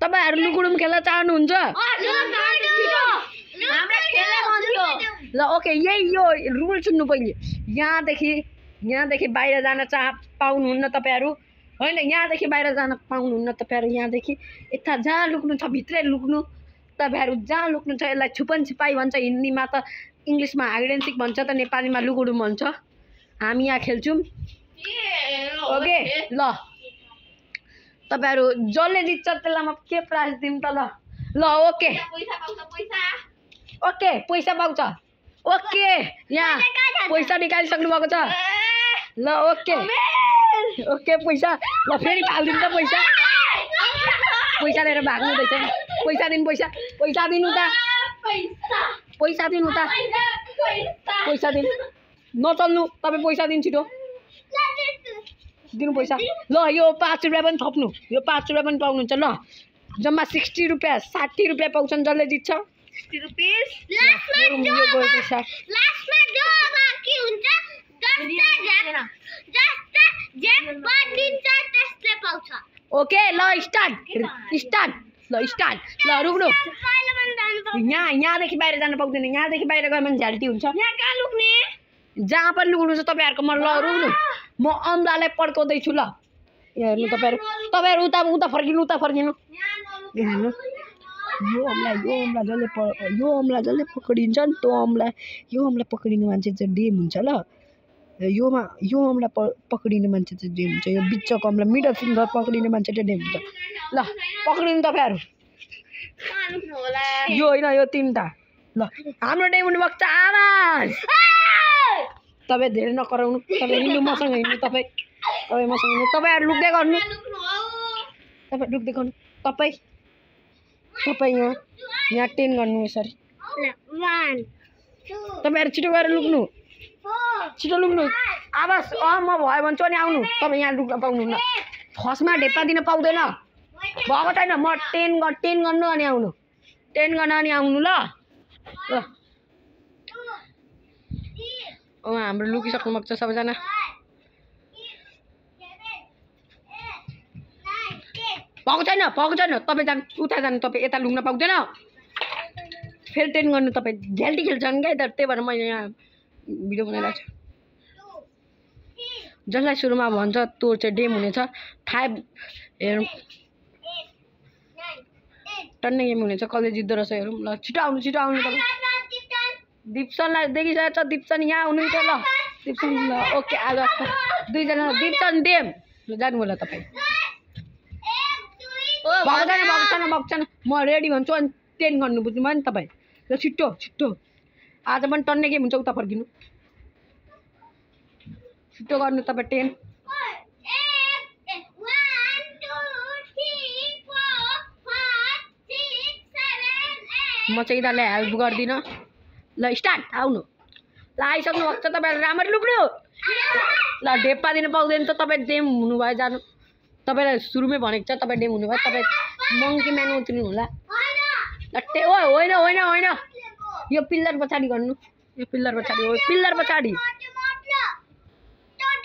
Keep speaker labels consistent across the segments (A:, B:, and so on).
A: तपाईहरु लुकुडुम खेल्न चाहनुहुन्छ ल ओके यही यो रुल सुन्नु पहिले यहाँदेखि बाहिर जान पाउनुहुन्न तपाईहरु हैन यहाँदेखि बाहिर जान पाउनुहुन्न तपाईहरु यहाँदेखि यता जहाँ लुक्नु छ भित्रै लुक्नु तपाईहरु जहाँ लुक्नु छ यसलाई छुपन छिपाई भन्छ हिन्दीमा त इंग्लिशमा हाइड एन्ड सिक भन्छ त नेपालीमा लुकुडुम भन्छ हामी यहाँ खेल्छौं ओके ल तपाईहरु जसले जित्छ त्यसलाई म के प्राइज दिम त ल ओके ओके पैसा पाउँछ ओके यहाँ पैसा निकालिसक्नु भएको छ ल ओके ओके पैसा ल फेरि फाल्दिन त पैसा लिएर भाग्नु हुँदैछ पैसा दिनु त पैसा दिनु नचल्नु तपाई पैसा दिनु छिटो दिनु पैसा ल यो 5 रुपैयाँ पनि थप्नु यो 5 रुपैयाँ पनि पाउनुहुन्छ ल जम्मा 60 रुपैयाँ 60 रुपैयाँ पाउँछन् जसले जित्छ
B: 60 रुपैयाँ लास्टमा जो बाँकी हुन्छ जस्ता जेब बढ्दिन्छ त्यसले पाउँछ
A: ओके ल स्टार्ट ल रुक्नु यहाँदेखि बाहिर जान पाउँदैन यहाँदेखि बाहिर गयो भने झ्याल्टी हुन्छ
B: यहाँ कहाँ लुक्ने
A: जहाँ पनि लुक्नु छ तपाईहरुको म ल रुक्नु म अम्लालाई पड्काउँदै छु ल हेर्नु तपाईहरु उता फर्किनु हेर्नु यो अम्ला जसले पक्रिन्छ नि यो अम्ला पक्रिने मान्छे चाहिँ डेम हुन्छ ल यो अम्ला पक्रिने मान्छे चाहिँ डेम हुन्छ यो बिचको अम्ला मिडल फिङ्गर पक्रिने मान्छे चाहिँ डेम हुन्छ ल पक्रिनु तपाईहरु यो हैन यो तीनटा ल हाम्रो डेम हुनु भएको छ आवाज तपाई धेरै नकराउनु तपाई हिँड्नु मसँग हिँड्नु तपाई मसँग हिँड्नु तपाईहरु लुक्दै गर्नु तपाई यहाँ 10 गर्नु यसरी
B: 1
A: तपाईहरु छिटो गरेर लुक्नु आवाज म भयो भन्छ नि आउनु तपाई यहाँ लुक्न पाउनुहुन्न फर्स्टमा ढेप्पा दिन पाउँदैन भएको छैन म 10 गर्नु अनि आउनु 10 गर्न अनि आउनु ल हाम्रो लुकिसक्नु भएको छ सबैजना भएको छैन तपाईँ जानु उता जानु तपाईँ यता लुक्न पाउँदैन फेरि 10 गर्नु तपाईँ झ्याल्टी खेल्छन् क्या यता त्यही भएर मैले यहाँ भिडियो बनाइरहेको छु जसलाई सुरुमा भन्छ त्यो चाहिँ डेम हुनेछ 5 हेरौँ टन्नै गेम हुनेछ कसले जित्दो रहेछ हेरौँ ल छिटो आउनु तपाईँ दिप्सनलाई देखिसकेको छ दिप्सन यहाँ हुनुहुन्छ ल दिप्सन ल ओके आज 2 जना दिप्सन डेम ल जानु होला तपाईँ भएको छैन म रेडी भन्छु अनि 10 गर्नु बुझ्नुभयो नि तपाईँ ल छिट्टो आज पनि टन्नै गेम हुन्छ उता फर्किनु छिट्टो गर्नु तपाईँ 10 म चाहिँ यिनीहरूलाई हेल्प गर्दिनँ ल स्टार्ट आउनु ल आइसक्नु भएको छ तपाईँहरू राम्ररी लुक्नु ल ढेप्पा दिन पाउँदैन त तपाईँ डेम हुनुभयो जानु तपाईलाई सुरुमै भनेको छ तपाईँ डेम हुनुभयो तपाईँ मङ्की म्यान उत्रिनु होला ल होइन यो पिल्लर पछाडि गर्नु यो पिल्लर पछाडि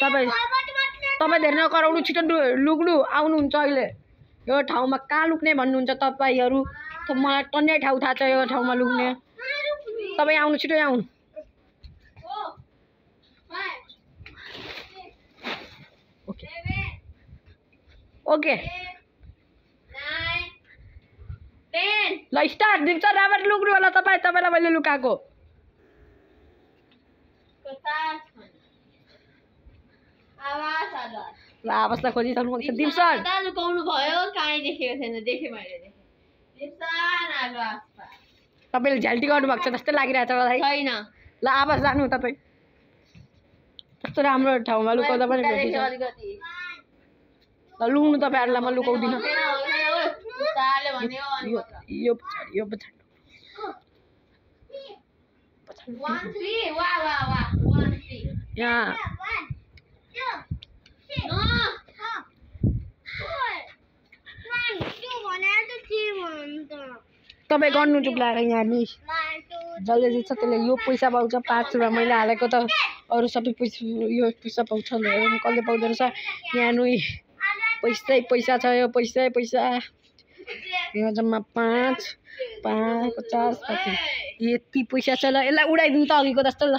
A: तपाईँ धेरै नकराउनु छिटो लुक्नु आउनुहुन्छ अहिले यो ठाउँमा कहाँ लुक्ने भन्नुहुन्छ तपाईहरु मलाई टन्नै ठाउँ थाहा छ यो ठाउँमा लुक्ने तपाईँ आउनु छिटो आउनु ओके 9 10 ल स्टार्ट दिन्छ राबर लुक्नु होला तपाईलाई मैले लुकाएको ल आवाजलाई खोजिसक्नु भएको छ दिप्सन
B: लुकाउनु भयो काहीँ देखेको छैन देखे मैले दिप्सन आवाज
A: तपाईले झ्याल्टी गर्नु भएको छ जस्तै लागिरहेछ मलाई
B: छैन
A: ल आवाज जानु तपाईँ कस्तो राम्रो ठाउँमा लुकाउँदा पनि भेटिन्छ ल लुक्नु तपाईहरुलाई म लुकाउँदिन यो पछाडि
B: 1 3 वा 1 3
A: यहाँ तपाईँ गर्नु चुप लाएर यहाँ नि जसले जित्छ त्यसले यो पैसा पाउँछ 5 रुपैयाँ मैले हालेको त अरू सबै पैसा यो पैसा पाउँछ कसले पाउँदो रहेछ यहाँ नुई पैसा छ यो पैसा यो जम्मा 5 5 50 साठी यति पैसा छ ल यसलाई उडाइदिउँ त अघिको जस्तो ल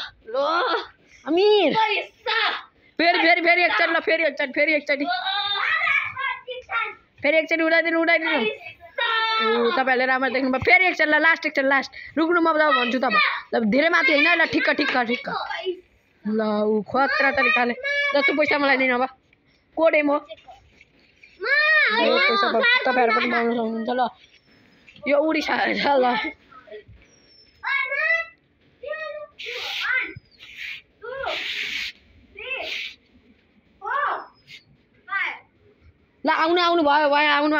A: अमीर फेरि एकचोटि उडाइदिनु तपाईँहरूले राम्रो देख्नुभयो फेरि एकचोटि लास्ट रुक्नु म जब भन्छु तब धेरै माथि होइन ल ठिक्क ल ऊ खतरा तरिकाले ल त्यो पैसा मलाई दिनु अब कोडे म पैसा तपाईँहरू पनि पाउन सक्नुहुन्छ ल यो उडिसा ल ल आउनु भयो आउनु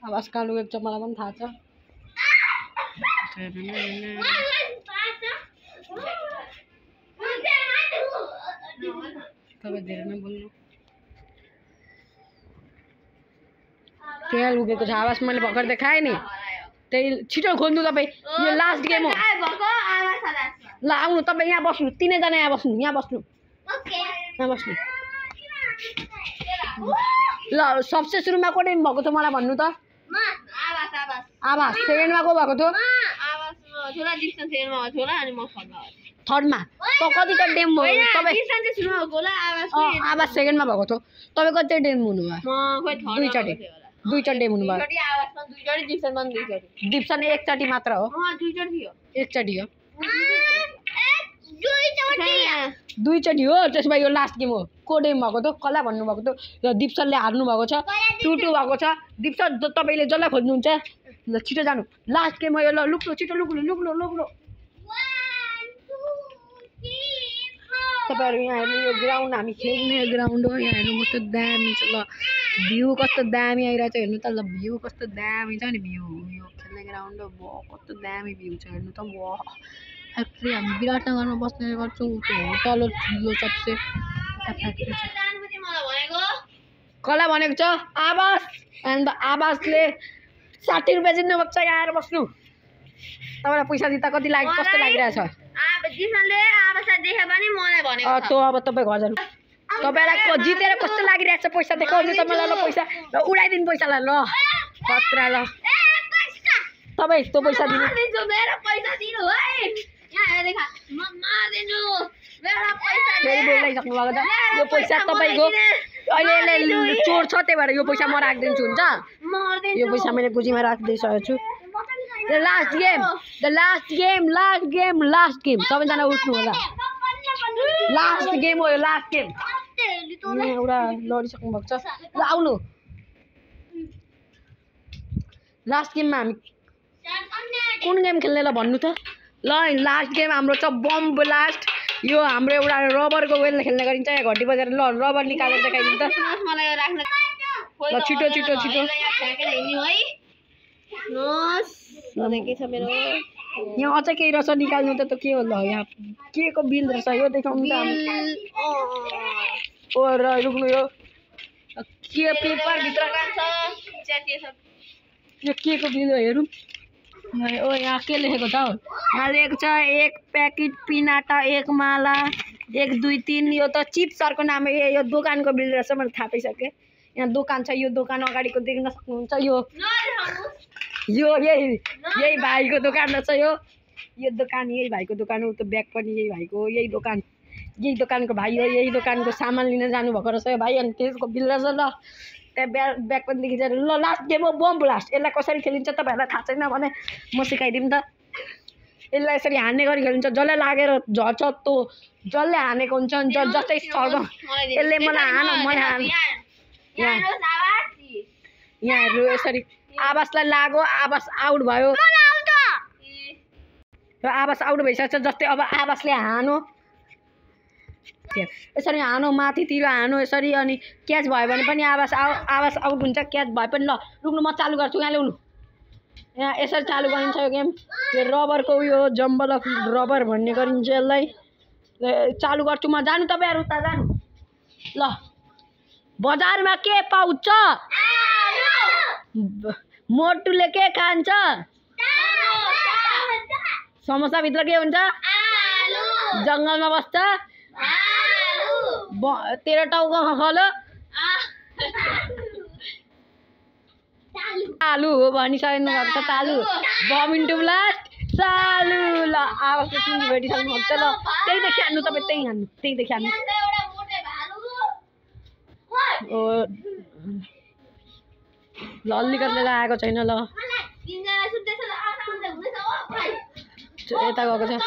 A: आवाज कहाँ लुकेको छ मलाई पनि थाहा छ तपाईँ धेरै नै बोल्नु त्यहाँ लुकेको छ आवाज मैले भर्खर देखाएँ नि त्यही छिटो खोज्नु तपाईँ यो लास्ट गेम हो ल आउनु तपाईँ यहाँ बस्नु तीनैजना यहाँ बस्नु ल सबसे सुरुमा को टाइम भएको थियो मलाई भन्नु त आवाज सेकेन्डमा को भएको थियो थर्डमा त कति त डेम भयो तपाईँ आवाज सेकेन्डमा भएको थियो तपाईँ कति डेम हुनुभयो दुईचोटि डेम हुनुभयो डिप्सन एकचोटि मात्र हो एकचोटि हो दुईचोटि हो त्यसमा यो लास्ट गेम हो को डेम भएको थियो कसलाई भन्नुभएको थियो र दिप्सनले हार्नु भएको छ 2-2 भएको छ दिप्सन तपाईँले जसलाई खोज्नुहुन्छ ल छिटो जानु लास्ट गेम हो यो ल लुक्नु छिटो लुक्नु तपाईँहरू यहाँ हेर्नु यो ग्राउन्ड हामी खेल्ने ग्राउन्ड हो यहाँ हेर्नु कस्तो दामी छ ल भ्यू कस्तो दामी आइरहेको छ हेर्नु त ल भ्यू कस्तो दामी छ नि भ्यू यो खेल्ने ग्राउन्ड हो कस्तो दामी भ्यू छ हेर्नु त फ्याक्ट्री हामी विराटनगरमा बस्ने गर्छौँ त्यो होटल हो ठुलो सबसे फ्याक्ट्री छ कसलाई भनेको छ आवाज अन्त आवाजले 60 रुपियाँ जित्नु भएको छ यहाँ आएर बस्नु तपाईँलाई पैसा दिँदा कति कस्तो लागिरहेछ त्यो अब तपाईँ घर जानु तपाईँलाई जितेर कस्तो लागिरहेछ पैसा देखाउनु तपाईँलाई ल पैसा ल उडाइदिनु पैसालाई ल खतरा ल तपाईँ त्यो पैसा दिनु फेरि बोलिसक्नु भएको छ यो पैसा तपाईँको अहिले चोर छ त्यही भएर यो पैसा म राखिदिन्छु हुन्छ यो पैसा मैले गोजीमा राखिदिइसकेको छु लास्ट गेम सबैजना उठ्नु होला लास्ट गेम हो यो लास्ट गेम एउटा लडिसक्नु भएको छ ल आउनु लास्ट गेममा हामी कुन गेम खेल्ने ल भन्नु त ल लास्ट गेम हाम्रो छ बम ब्लास्ट यो हाम्रो एउटा रबरको वेलले खेल्ने गरिन्छ यहाँ घटी बजेर ल रबर निकालेर देखाइदिनु त ल छिटो यहाँ अझै केही रहेछ निकाल्नु त के हो ल यहाँ के को बिल रहेछ यो देखाउनु त ओ र रुक्नु यो के पेपर भित्र यो के को बिल हो हेरौँ ओ यहाँ के लेखेको छ यहाँ लेखेको छ 1 प्याकेट पिनाटा 1 माला 1 2 3 यो त चिप सरको नाम यो दोकानको बिल रहेछ मैले थाहा पाइसकेँ यहाँ दोकान छ यो दोकान अगाडिको देख्न सक्नुहुन्छ यो यही भाइको दोकान रहेछ यो दोकान यही भाइको दोकान हो त्यो ब्याग पनि यही भाइको यही दोकानको भाइ हो यही दोकानको सामान लिन जानुभएको रहेछ भाइ अनि त्यसको बिल रहेछ ल त्यहाँ ब्याग पनि देखिन्छ ल लास्ट गेम हो बम ब्लास्ट यसलाई कसरी खेलिन्छ तपाईँहरूलाई थाहा छैन भने म सिकाइदिउँ त यसलाई यसरी हान्ने गरी खेलिन्छ जसले लागेर झर्छ त्यो जसले हानेको हुन्छ जस्तै सर्व यसले मलाई यहाँहरू यसरी आवाजलाई लाग्यो आवाज आउट भयो र आवाज आउट भइसक्छ जस्तै अब आवाजले हानो यसरी हानो माथितिर हानो यसरी अनि क्याच भयो भने पनि आवाज आउट हुन्छ क्याच भए पनि ल रुक्नु म चालु गर्छु यहाँ ल्याउनु यहाँ यसरी चालु गरिन्छ यो गेम यो रबरको उयो जम्बल अफ रबर भन्ने गरिन्छ यसलाई चालु गर्छु म जानु तपाईँहरू उता जानु ल बजारमा के पाउँछ मोटुले के खान्छ समोसा भित्र के हुन्छ जङ्गलमा बस्छ तेरो टाउको खलो आलु हो भनिसक्नु भएको छ चालु बमिन्टु ब्लास्ट चालु ल आवाज सुनि भेटिसक्नु भएको छ ल त्यही देखि हान्नु तपाईँ त्यही देखि हान्नु ओ ल अल्लीगढले आएको छैन ल यता गएको छ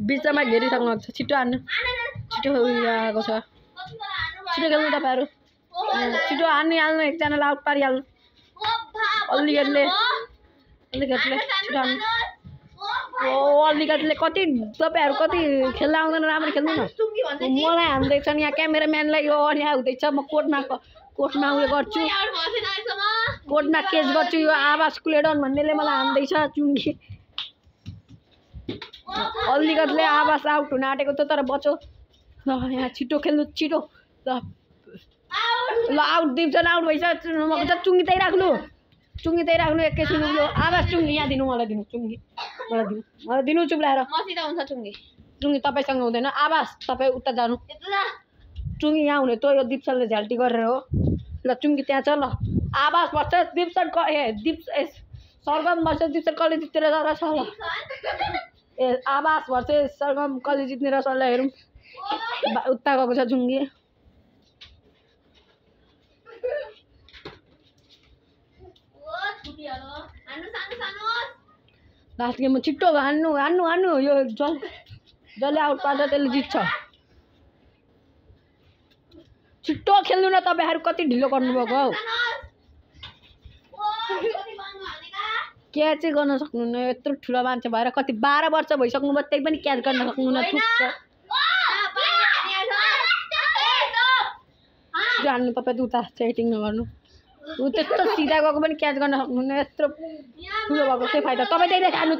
A: बिचमा घेरिसक्नु भएको छ छिटो हान्नु छिटो आएको छ छिटो खेल्नु तपाईँहरू छिटो हाल्नु एकजनालाई आउट पारिहाल्नु अल्लीगढले छिटो हान्नु अल्लीगढले कति तपाईँहरू कति खेल्न आउँदैन राम्ररी खेल्नु न मलाई हान्दैछ नि यहाँ क्यामेराम्यानलाई यो यहाँ हुँदैछ म कोर्टमा उयो गर्छु कोर्टमा केस गर्छु यो आवाज कुलेडन भन्नेले मलाई हान्दैछ चुङ्गी अल्लीगढले आवाज आउट हुन आँटेको त तर बचो ल यहाँ छिटो खेल्नु छिटो ल आउट दिप्सन आउट भइसक्यो चुङ्गी त्यही राख्नु एकैछिन उयो आवाज चुङ्गी यहाँ दिनु मलाई दिनु चुङ्गी मलाई दिनु चुप्लाएर चुङ्गी तपाईँसँग हुँदैन आवाज तपाईँ उता जानु चुङ्गी यहाँ हुने त यो दिप्सनले झ्याल्टी गरेर हो ल चुङ्गी त्यहाँ छ ल आवाज पर्छ दिप्सन सरगम भर्छ दिप्सन कसले जितेर रहेछ ल ए आवाज भर्छ सरगम कसले जित्ने रहेछ ल हेरौँ उता गएको छ चुङ्गी लास्ट गेममा छिट्टो हान्नु यो जसले आउट पार्छ त्यसले जित्छ छिट्टो खेल्नु न तपाईँहरू कति ढिलो गर्नुभएको हौ क्याचै गर्न सक्नुहुन्न यत्रो ठुलो मान्छे भएर कति 12 वर्ष भइसक्नु भयो त्यही पनि क्याच गर्न सक्नुहुन्न थुक्छ हान्नु तपाईँ त उता चेटिङ नगर्नु ऊ त्यस्तो सिधा गएको पनि क्याच गर्न सक्नुहुन्न यत्रो ठुलो भएको के फाइदा तपाईँ त्यही देखि हान्नु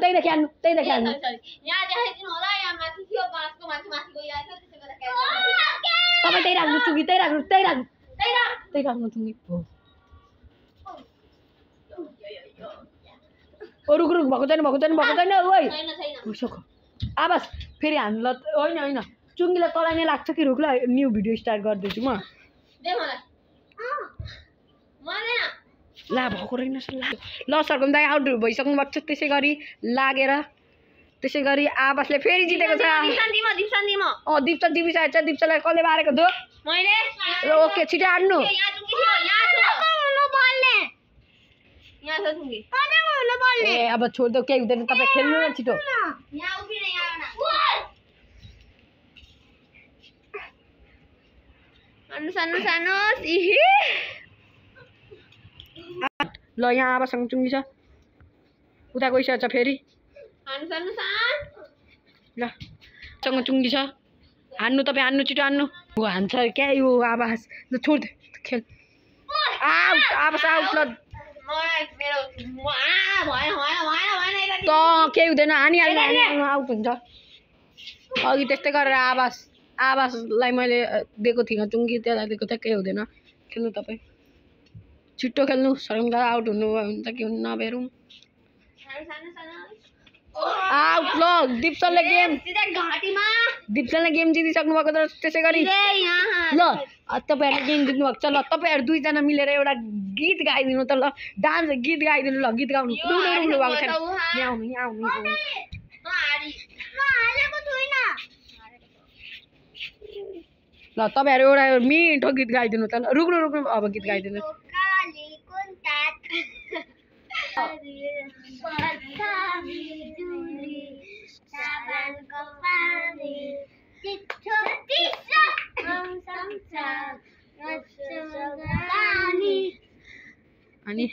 A: तपाईँ त्यही राख्नु चुङ्गी त्यही राख्नु चुङ्गी रुक भएको छैन ओइ आवाज फेरि हान्नु ल होइन चुङ्गीलाई तँलाई नै लाग्छ कि रुक ल न्यू भिडियो स्टार्ट गर्दैछु म ला भएको रहेनछ ल सरगम दाइ आउट भइसक्नु भएको छ त्यसै गरी आवासले फेरि जितेको छ दिप्सन जितिसकेको छ दिप्सनलाई कसले मारेको थियो ओके छिटो हान्नु ए अब छोड्दो केही हुँदैन तपाईँ खेल्नु न छिटो ल यहाँ आवासँग चुङ्गी छ उता गइसकेको छ फेरि ल सँग चुङ्गी छ हान्नु तपाईँ हान्नु छिटो हान्नु हान्छ क्या यो आवाज ल छोड खेल आवाज आउट ल त केही हुँदैन हानिहाल्नु आउट हुन्छ अघि त्यस्तै गरेर आवाजलाई मैले दिएको थिइनँ चुङ्गी त्यसलाई दिएको थिएँ केही हुँदैन खेल्नु तपाईँ छिट्टो खेल्नु सरगमदा आउट हुनुभयो भने त के हुनु नभेरौँ आउट ल दिप्सनले गेम जितिसक्नु भएको छ त्यसै गरी ल तपाईँहरूले गेम जित्नु भएको छ ल तपाईँहरू दुईजना मिलेर एउटा गीत गाइदिनु त ल डान्स गीत गाइदिनु ल गीत गाउनु भएको छैन यहाँ आउनु ल तपाईँहरू एउटा मिठो गीत गाइदिनु त ल रुक्नु अब गीत गाइदिनु अनि